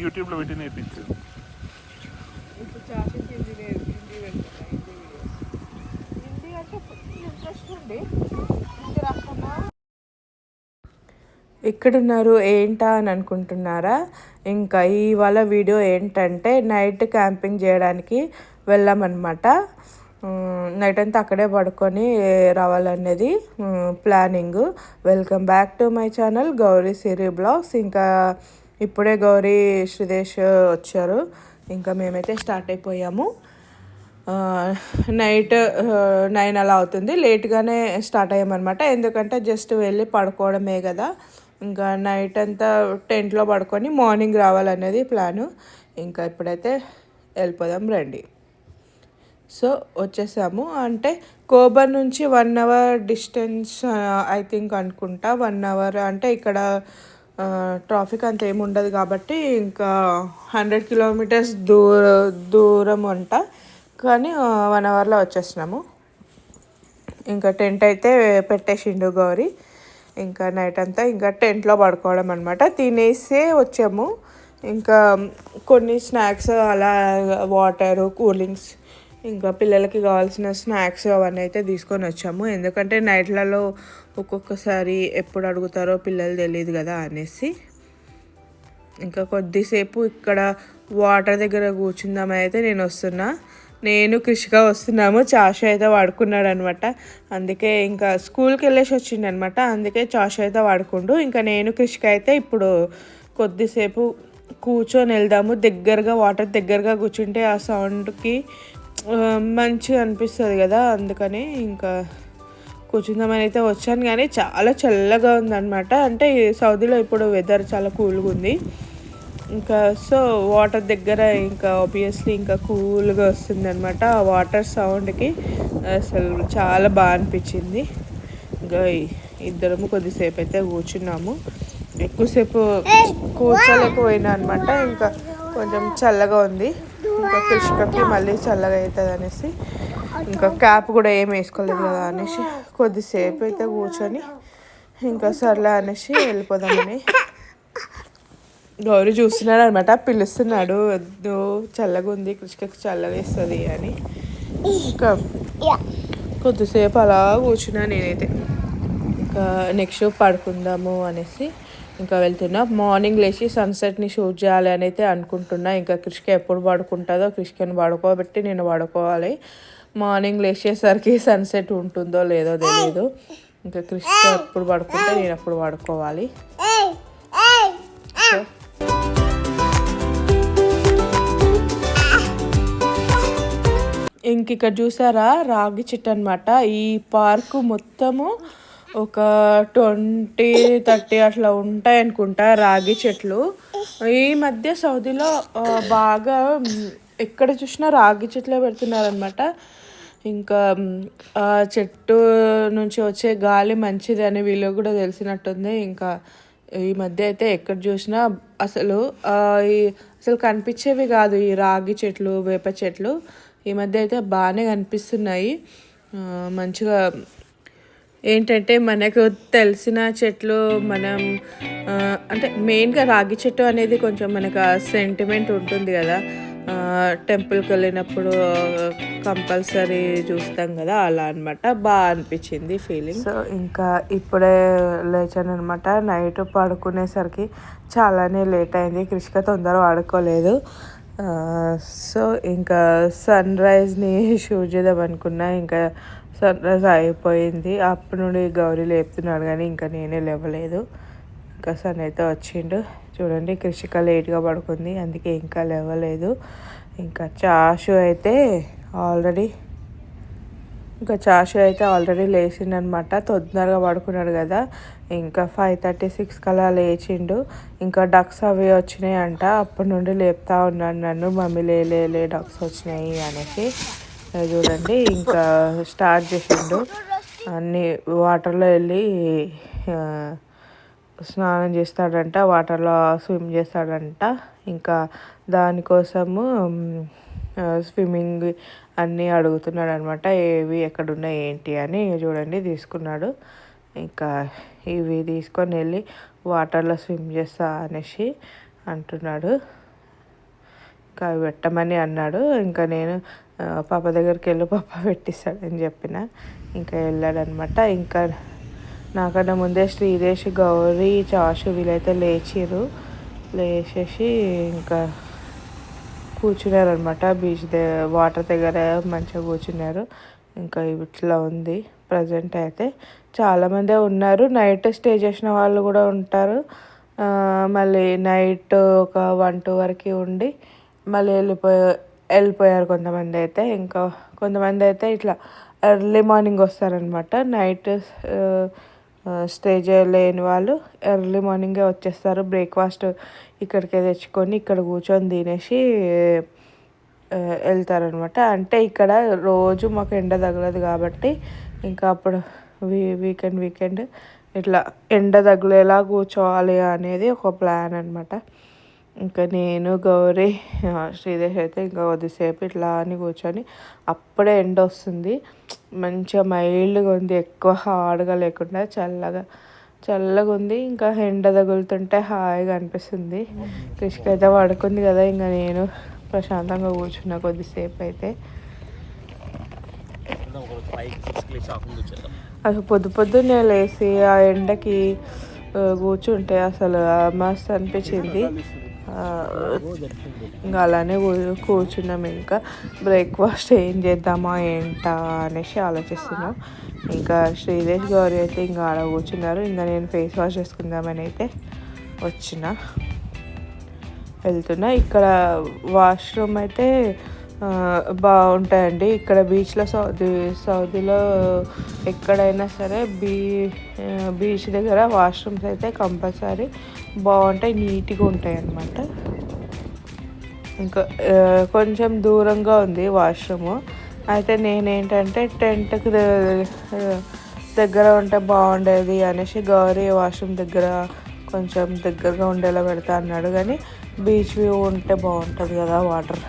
యూట్యూబ్లో పెట్టి నేర్పించారు. ఇప్పుడు చాషకి హిందీ పెడుతున్నా, హిందీ వీడియోస్. హిందీ అంటే ఫుల్ ఇంట్రెస్ట్ ఉండి హిందీ రాకుండా. ఇక్కడున్నారు ఏంటా అని అనుకుంటున్నారా? ఇంకా ఇవాళ వీడియో ఏంటంటే నైట్ క్యాంపింగ్ చేయడానికి వెళ్ళామన్నమాట. నైట్ అంతా అక్కడే పడుకొని రావాలనేది planning. Welcome back to my channel Gowri Siri blogs. ఇంకా ఇప్పుడే గౌరీ శ్రీదేశ్ వచ్చారు. ఇంకా మేమైతే స్టార్ట్ అయిపోయాము. నైట్ 9 అలా అవుతుంది. లేట్గానే స్టార్ట్ అయ్యామన్నమాట. ఎందుకంటే జస్ట్ వెళ్ళి పడుకోవడమే కదా. ఇంకా నైట్ అంతా టెంట్లో పడుకొని మార్నింగ్ రావాలనేది ప్లాను. ఇంకా ఇప్పుడైతే వెళ్ళిపోదాం రండి. సో వచ్చేసాము. అంటే కోబర్ నుంచి 1 అవర్ డిస్టెన్స్ ఐ థింక్ అనుకుంటా. 1 అవర్ అంటే ఇక్కడ ట్రాఫిక్ అంత ఏమి ఉండదు కాబట్టి ఇంకా 100 కిలోమీటర్స్ దూరం అంట. కానీ 1 అవర్లో వచ్చేసినాము. ఇంకా టెంట్ అయితే పెట్టేసిండు గౌరీ. ఇంకా నైట్ అంతా ఇంకా టెంట్లో పడుకోవడం అనమాట. తినేసే వచ్చాము. ఇంకా కొన్ని స్నాక్స్ అలా వాటరు కూలింగ్స్ ఇంకా పిల్లలకి కావాల్సిన స్నాక్స్ అవన్నీ అయితే తీసుకొని వచ్చాము. ఎందుకంటే నైట్లలో ఒక్కొక్కసారి ఎప్పుడు అడుగుతారో పిల్లలు తెలియదు కదా అనేసి. ఇంకా కొద్దిసేపు ఇక్కడ వాటర్ దగ్గర కూర్చుందామని అయితే నేను వస్తున్నా. నేను కృషిగా వస్తున్నాము. చాషు అయితే వాడుకున్నాడు అనమాట. అందుకే ఇంకా స్కూల్కి వెళ్ళేసి వచ్చిండు అనమాట. అందుకే చాషు అయితే వాడుకుండు. ఇంకా నేను కృషిక అయితే ఇప్పుడు కొద్దిసేపు కూర్చొని వెళ్దాము. దగ్గరగా వాటర్ దగ్గరగా కూర్చుంటే ఆ సౌండ్కి మంచిగా అనిపిస్తుంది కదా. అందుకని ఇంకా కూర్చుందామని అయితే వచ్చాను. కానీ చాలా చల్లగా ఉందన్నమాట. అంటే సౌదీలో ఇప్పుడు వెదర్ చాలా కూల్గా ఉంది. ఇంకా సో వాటర్ దగ్గర ఇంకా ఆబ్వియస్లీ ఇంకా కూల్గా వస్తుంది అనమాట. ఆ వాటర్ సౌండ్కి అసలు చాలా బాగా అనిపించింది. ఇంకా ఇద్దరము కొద్దిసేపు అయితే కూర్చున్నాము. ఎక్కువసేపు కూర్చోలేకపోయినా అనమాట. ఇంకా కొంచెం చల్లగా ఉంది. ఇంకా కృష్ణకి మళ్ళీ చల్లగా అవుతుంది అనేసి ఇంకా క్యాప్ కూడా ఏం వేసుకోలేదు కదా అనేసి కొద్దిసేపు అయితే కూర్చొని ఇంకా సర్లే అనేసి వెళ్ళిపోదామని గౌరీ చూస్తున్నాడు అనమాట. పిలుస్తున్నాడు, వద్దు చల్లగా ఉంది కృష్ణకి చల్లగా వేస్తుంది అని. ఇంకా కొద్దిసేపు అలా కూర్చున్నా నేనైతే. ఇంకా నెక్స్ట్ పడుకుందాము అనేసి ఇంకా వెళ్తున్నా. మార్నింగ్ లేచి సన్సెట్ని షూట్ చేయాలి అని అయితే అనుకుంటున్నా. ఇంకా కృష్ణ ఎప్పుడు పడుకుంటుందో కృష్ణని పడుకోబెట్టి నేను పడుకోవాలి. మార్నింగ్ లేచేసరికి సన్సెట్ ఉంటుందో లేదో తెలియదు. ఇంకా కృష్ణ ఎప్పుడు పడుకుంటే నేను ఎప్పుడు పడుకోవాలి. సో ఇంక ఇక్కడ చూసారా రాగి చెట్టు అనమాట. ఈ పార్కు మొత్తము ఒక 20-30 అట్లా ఉంటాయి అనుకుంటా రాగి చెట్లు. ఈ మధ్య సౌదీలో బాగా ఎక్కడ చూసినా రాగి చెట్లే పెడుతున్నారనమాట. ఇంకా ఆ చెట్టు నుంచి వచ్చే గాలి మంచిది అని వీళ్ళకి కూడా తెలిసినట్టుంది. ఇంకా ఈ మధ్య అయితే ఎక్కడ చూసినా అసలు అసలు కనిపించేవి కాదు ఈ రాగి చెట్లు వేప చెట్లు. ఈ మధ్య అయితే బాగానే కనిపిస్తున్నాయి. మంచిగా ఏంటంటే మనకు తెలిసిన చెట్లు మనం అంటే మెయిన్గా రాగి చెట్టు అనేది కొంచెం మనకు సెంటిమెంట్ ఉంటుంది కదా. టెంపుల్కి వెళ్ళినప్పుడు కంపల్సరీ చూస్తాం కదా, అలా అనమాట. బాగా అనిపించింది ఫీలింగ్. సో ఇంకా ఇప్పుడే లేచాను అనమాట. నైట్ పడుకునేసరికి చాలానే లేట్ అయింది. కృషిక తొందర పడుకోలేదు. సో ఇంకా సన్ రైజ్ని షూట్ చేద్దాం అనుకున్నా. ఇంకా సన్ రైజ్ అయిపోయింది. అప్పటి నుండి గౌరీ లేపుతున్నాడు కానీ ఇంకా నేనే లేవలేదు. ఇంకా సన్ అయితే వచ్చిండు. చూడండి కృషిక లేట్గా పడుకుంది, అందుకే ఇంకా లేవలేదు. ఇంకా చాషు అయితే ఆల్రెడీ లేచిండనమాట. తొందరగా పడుకున్నాడు కదా. ఇంకా 5:36 కలా లేచిండు. ఇంకా డక్స్ అవి వచ్చినాయి అంట. అప్పటి నుండి లేపుతా ఉన్నాడు నన్ను, మమ్మీ లే డక్స్ వచ్చినాయి అనేసి. చూడండి ఇంకా స్టార్ట్ చేసిండు. అన్నీ వాటర్లో వెళ్ళి స్నానం చేస్తాడంట, వాటర్లో స్విమ్ చేస్తాడంట. ఇంకా దానికోసము స్విమ్మింగ్ అన్నీ అడుగుతున్నాడు అనమాట. ఏవి ఎక్కడున్నాయి ఏంటి అని. చూడండి తీసుకున్నాడు. ఇంకా ఇవి తీసుకొని వెళ్ళి వాటర్లో స్విమ్ చేస్తా అనేసి అంటున్నాడు. ఇంకా అవి పెట్టమని అన్నాడు. ఇంకా నేను పాప దగ్గరికి వెళ్ళి పాప పెట్టిస్తాడని చెప్పిన. ఇంకా వెళ్ళాడనమాట. ఇంకా నాకన్నా ముందే శ్రీదేశ్, గౌరీ, చాషు వీళ్ళైతే లేచేసి ఇంకా కూర్చున్నారనమాట. బీచ్ వాటర్ దగ్గర మంచిగా కూర్చున్నారు. ఇంకా ఇట్లా ఉంది ప్రజెంట్ అయితే. చాలామందే ఉన్నారు. నైట్ స్టే చేసిన వాళ్ళు కూడా ఉంటారు. మళ్ళీ నైట్ ఒక 1-2 వరకు ఉండి మళ్ళీ వెళ్ళిపోయారు కొంతమంది అయితే. ఇంకా కొంతమంది అయితే ఇట్లా ఎర్లీ మార్నింగ్ వస్తారనమాట. నైట్ స్టే చేయలేని వాళ్ళు ఎర్లీ మార్నింగే వచ్చేస్తారు. బ్రేక్ఫాస్ట్ ఇక్కడికే తెచ్చుకొని ఇక్కడ కూర్చొని తినేసి వెళ్తారనమాట. అంటే ఇక్కడ రోజు మాకు ఎండ తగలదు కాబట్టి ఇంకా అప్పుడు వీకెండ్ ఇట్లా ఎండ తగిలేలా కూర్చోవాలి అనేది ఒక ప్లాన్ అనమాట. ఇంకా నేను, గౌరీ, శ్రీదేశ్ అయితే ఇంకా కొద్దిసేపు ఇట్లా అని కూర్చొని అప్పుడే ఎండ వస్తుంది. మంచిగా మైల్డ్గా ఉంది, ఎక్కువ హార్డ్గా లేకుండా చల్లగా ఉంది. ఇంకా ఎండ తగులుతుంటే హాయిగా అనిపిస్తుంది. కృషిక అయితే పడుకుంది కదా, ఇంకా నేను ప్రశాంతంగా కూర్చున్నా కొద్దిసేపు అయితే. అసలు పొద్దున్నే లేచి ఆ ఎండకి కూర్చుంటే అసలు మస్తు అనిపించింది. ఇంకా అలానే కూర్చున్నాం. ఇంకా బ్రేక్ఫాస్ట్ ఏం చేద్దామా ఏంటా అనేసి ఆలోచిస్తున్నాం. ఇంకా శ్రీదేశ్, గౌరీ అయితే ఇంకా ఆడ కూర్చున్నారు. ఇంకా నేను ఫేస్ వాష్ చేసుకుందామని అయితే వెళ్తున్నా. ఇక్కడ వాష్రూమ్ అయితే బాగుంటాయండి. ఇక్కడ బీచ్లో సౌదీలో ఎక్కడైనా సరే బీచ్ దగ్గర వాష్రూమ్స్ అయితే కంపల్సరీ బాగుంటాయి, నీట్గా ఉంటాయి అన్నమాట. ఇంకా కొంచెం దూరంగా ఉంది వాష్రూము. అయితే నేనేంటంటే టెంట్కి దగ్గర ఉంటే బాగుండేది అనేసి గౌరీ వాష్రూమ్ దగ్గర కొంచెం దగ్గరగా ఉండేలా పెడతా అన్నాడు. కానీ బీచ్ వ్యూ ఉంటే బాగుంటుంది కదా, వాటర్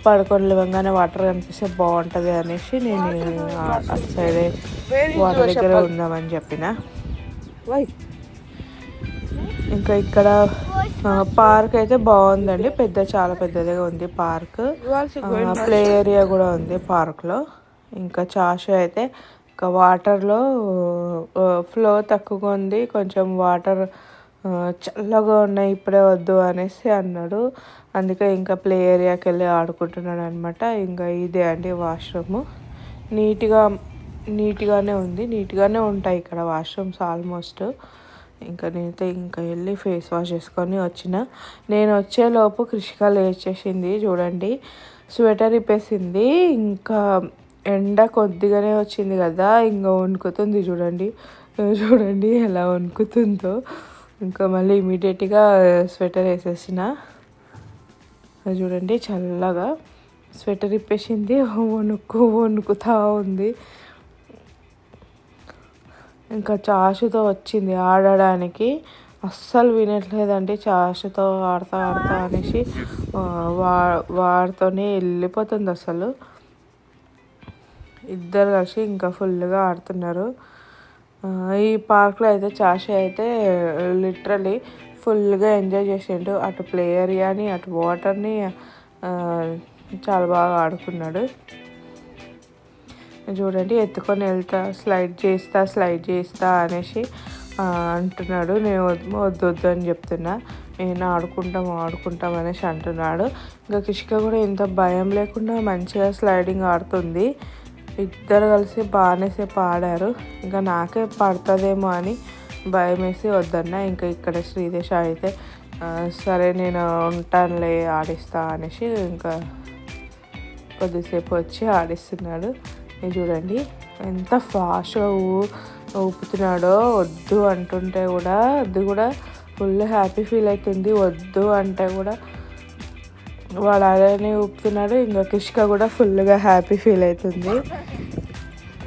పడుకొని లేవగానే వాటర్ కనిపిస్తే బాగుంటుంది అనేసి నేను అటు సైడే వాటర్ దగ్గర ఉందామని చెప్పిన. ఇంకా ఇక్కడ పార్క్ అయితే బాగుందండి, చాలా పెద్దదిగా ఉంది పార్క్. ప్లే ఏరియా కూడా ఉంది పార్క్లో. ఇంకా చాషు అయితే ఇంకా వాటర్లో ఫ్లో తక్కువగా ఉంది, కొంచెం వాటర్ చల్లగా ఉన్నాయి, ఇప్పుడే వద్దు అనేసి అన్నాడు. అందుకే ఇంకా ప్లే ఏరియాకి వెళ్ళి ఆడుకుంటున్నాడు అనమాట. ఇంకా ఇదే అండి వాష్రూము. నీట్గానే ఉంది, నీట్గానే ఉంటాయి ఇక్కడ వాష్రూమ్స్ ఆల్మోస్ట్. ఇంకా నేనైతే ఇంకా వెళ్ళి ఫేస్ వాష్ చేసుకొని నేను వచ్చేలోపు కృషిక లేచేసింది. చూడండి, స్వెటర్ ఇప్పేసింది. ఇంకా ఎండ కొద్దిగానే వచ్చింది కదా, ఇంకా వణుకుతుంది. చూడండి ఎలా వణుకుతుందో. ఇంకా మళ్ళీ ఇమీడియట్గా స్వెటర్ వేసేసిన. చూడండి చల్లగా స్వెటర్ ఇప్పేసింది, వణుకుతా ఉంది. ఇంకా చాషుతో వచ్చింది ఆడడానికి, అస్సలు వినట్లేదండి. చాషుతో ఆడతా అనేసి వాడితోనే వెళ్ళిపోతుంది అసలు. ఇద్దరు కలిసి ఇంకా ఫుల్గా ఆడుతున్నారు. ఈ పార్క్లో అయితే చాషు అయితే లిటరలీ ఫుల్గా ఎంజాయ్ చేసిండు. అటు ప్లే ఏరియాని, అటు వాటర్ని చాలా బాగా ఆడుకున్నాడు. చూడండి, ఎత్తుకొని వెళ్తా, స్లైడ్ చేస్తా అనేసి అంటున్నాడు. నేను వద్దు అని చెప్తున్నా. నేను ఆడుకుంటాం అనేసి అంటున్నాడు. ఇంకా కిష్క కూడా ఇంత భయం లేకుండా మంచిగా స్లైడింగ్ ఆడుతుంది. ఇద్దరు కలిసి బాగానే సేపు ఆడారు. ఇంకా నాకే పడుతుందేమో అని భయం వేసి వద్దన్నా. ఇంకా ఇక్కడ శ్రీదేశ్ అయితే సరే నేను ఉంటానులే ఆడిస్తా అనేసి ఇంకా కొద్దిసేపు వచ్చి ఆడిస్తున్నాడు. ఇది చూడండి ఎంత ఫాస్ట్గా ఊపుతున్నాడో. వద్దు అంటుంటే కూడా అది కూడా ఫుల్ హ్యాపీ ఫీల్ అవుతుంది. వద్దు అంటే కూడా వాడు అలానే ఊపుతున్నాడు. ఇంకా కిష్క కూడా ఫుల్గా హ్యాపీ ఫీల్ అవుతుంది.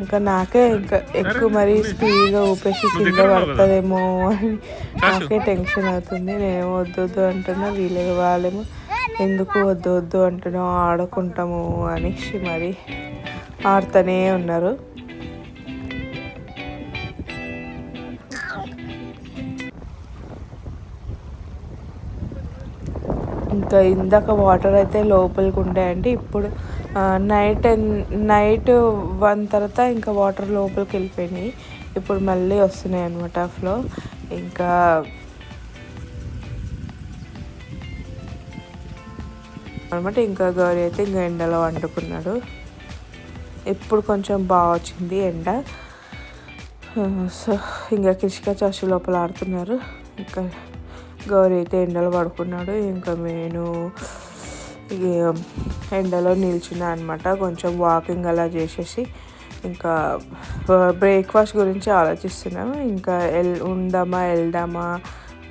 ఇంకా నాకే ఇంకా ఎక్కువ మరీ స్పీడ్గా ఊపేసి కింద పడుతుందేమో అని నాకే టెన్షన్ అవుతుంది. నేను వద్దు అంటున్నా, వాళ్ళేమో ఎందుకు వద్దు అంటున్నావు, ఆడుకుంటాము అనేసి మరి ఆడుతూనే ఉన్నారు. ఇంకా ఇందాక వాటర్ అయితే లోపలికి ఉంటాయండి. ఇప్పుడు నైట్ 1 తర్వాత ఇంకా వాటర్ లోపలికి వెళ్ళిపోయినాయి. ఇప్పుడు మళ్ళీ వస్తున్నాయి అన్నమాట ఫ్లో. ఇంకా అనమాట ఇంకా గౌరీ అయితే ఇంకా ఎండలో వండుకున్నాడు. ఇప్పుడు కొంచెం బాగా వచ్చింది ఎండ. సో ఇంకా కిష్క చాషి లోపల ఆడుతున్నారు. ఇంకా గౌరీ అయితే ఎండలో పడుకున్నాడు. ఇంకా నేను ఎండలో నిల్చున్నా అనమాట. కొంచెం వాకింగ్ అలా చేసేసి ఇంకా బ్రేక్ఫాస్ట్ గురించి ఆలోచిస్తున్నాము. ఇంకా వెళ్దామా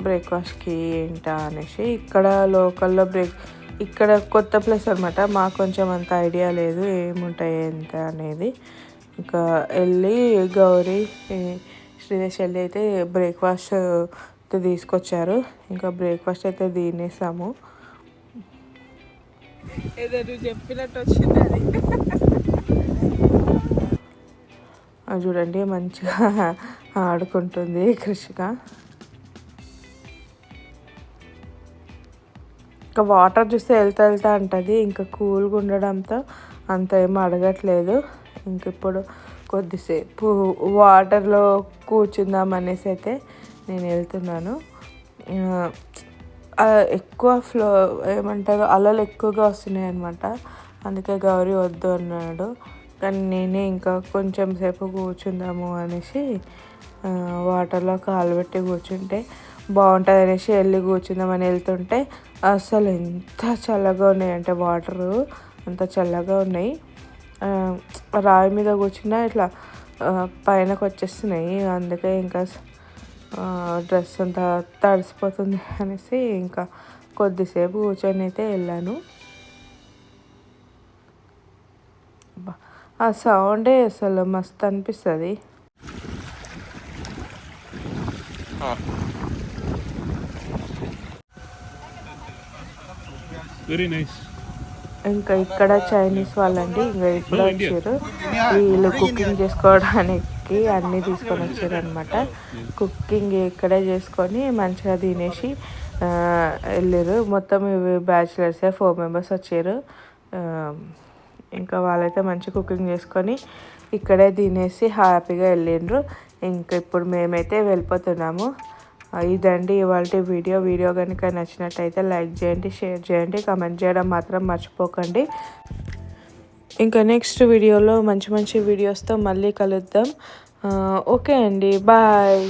బ్రేక్ఫాస్ట్కి ఏంటా అనేసి. ఇక్కడ లోకల్లో ఇక్కడ కొత్త ప్లేస్ అనమాట. మాకు కొంచెం అంత ఐడియా లేదు ఏముంటాయి ఎంత అనేది. ఇంకా వెళ్ళి గౌరీ శ్రీదేశ్ వెళ్ళి అయితే బ్రేక్ఫాస్ట్ తీసుకొచ్చారు. ఇంకా బ్రేక్ఫాస్ట్ అయితే తినేసాము. ఏదో నువ్వు చెప్పినట్టు వచ్చింది అది చూడండి మంచిగా ఆడుకుంటుంది కృషిక. ఇంకా వాటర్ చూస్తే వెళ్తా అంటుంది. ఇంకా కూల్గా ఉండడంతో అంత ఏమో అడగట్లేదు. ఇంక ఇప్పుడు కొద్దిసేపు వాటర్లో కూర్చుందాం అనేసి అయితే నేను వెళ్తున్నాను. ఎక్కువ ఫ్లో ఏమంటారు అలలు ఎక్కువగా వస్తున్నాయి అనమాట. అందుకే గౌరీ వద్దు అన్నాడు. కానీ నేనే ఇంకా కొంచెం సేపు కూర్చుందాము అనేసి వాటర్లో కాలు పెట్టి కూర్చుంటే బాగుంటుంది అనేసి వెళ్ళి కూర్చుందామని వెళ్తుంటే అసలు ఎంత చల్లగా ఉన్నాయంటే వాటరు అంత చల్లగా ఉన్నాయి. రాయి మీద కూర్చున్నా ఇట్లా పైనకు వచ్చేస్తున్నాయి. అందుకే ఇంకా డ్రెస్ అంతా తడిసిపోతుంది అనేసి ఇంకా కొద్దిసేపు కూర్చొని అయితే వెళ్ళాను. ఆ సౌండే అసలు మస్తు అనిపిస్తుంది. Very nice. ఇంకా ఇక్కడ చైనీస్ వాళ్ళండి ఇంకా ఇప్పుడు వచ్చారు. వీళ్ళు కుకింగ్ చేసుకోవడానికి అన్నీ తీసుకొని వచ్చారు అనమాట. కుకింగ్ ఇక్కడే చేసుకొని మంచిగా తినేసి వెళ్ళారు. మొత్తం ఇవి బ్యాచిలర్సే 4 మెంబర్స్ వచ్చారు. ఇంకా వాళ్ళైతే మంచి కుకింగ్ చేసుకొని ఇక్కడే తినేసి హ్యాపీగా వెళ్ళిండ్రు. ఇంకా ఇప్పుడు మేమైతే వెళ్ళిపోతున్నాము. ఇదండి ఇవాళ వీడియో కనుక నచ్చినట్టయితే లైక్ చేయండి, షేర్ చేయండి, కామెంట్ చేయడం మాత్రం మర్చిపోకండి. ఇంకా నెక్స్ట్ వీడియోలో మంచి వీడియోస్తో మళ్ళీ కలుద్దాం. ఓకే అండి, బాయ్.